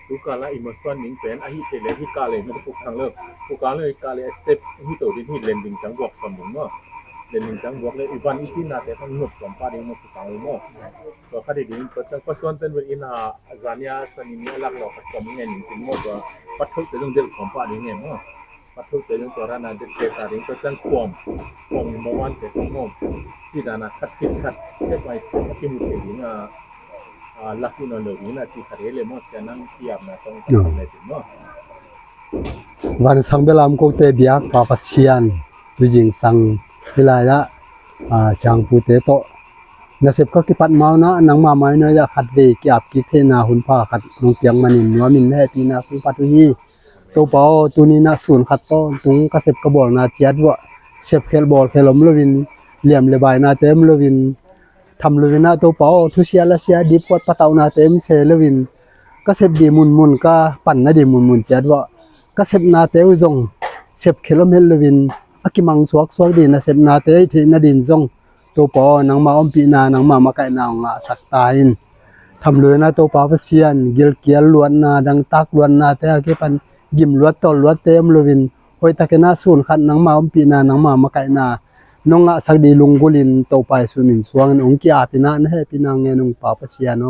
tu kala emotion ning pen a hi thele hi ka le na pu thang le pu ka le step hi to din hi lending chang work som ding no lending chang work le ivan iti na te kan not kom pa ding mo pu tang mo to khadi ding ko chang person ten wen ina zania sanini alak lo ka kom ngen tin mo to pathuk te jong del kom pa ding mo pathuk te jong to ra na de te ta ding ko chang kom mo wan te mo si dana khat step by step ki mu te ding laki no lo ni na chi khare mo sianang tiap na tong ta le noวันสังเบลามโกเตเบียกปาปัสเชียนตุจิงสังเวลาละช่างปูเตโตนาเสพก็กิปัดเมานะนังมาไม้เนยขัดเวกิอับกิเทนาหุนผ้าขัดลงเปียงมันินนัวมินแห่ปีนาคุณปัตุฮีตัวเปาตัวนี้นะศูนย์ขัดโตตุงกระเสพกระบอกนาเจียดวะเสพเคลบอลเคลมลวินเหลี่ยมเลบายนาเต็มลวินทำลวินนาตัวเปาทุเชียละเชียดิบกดปะเตานาเต็มเซลวินกระเสพดีมุนก็ปั่นนะดีมุนเจียดวะก็เสพนาเตวจงเสพเคลมเฮลวินอากิมังสวกดีนะเสพนาเตที่นาดินจงตัวปอนังมาอมปีนานังมาไก่นางสักตาอินทำเลยนะตัวปอเสียนเกลเกียลล้วนนาดังตักล้วนนาเตะกี่ปันยิมล้วนตอล้วนเต็มลวินหอยตะเกนาสูนขัดนังมาอมปีนานังมาไก่นานงสักดีลุงกุลินตัวไปสุมินสวงองกี้อาปีนาเนปีนางเงนงปอเสียน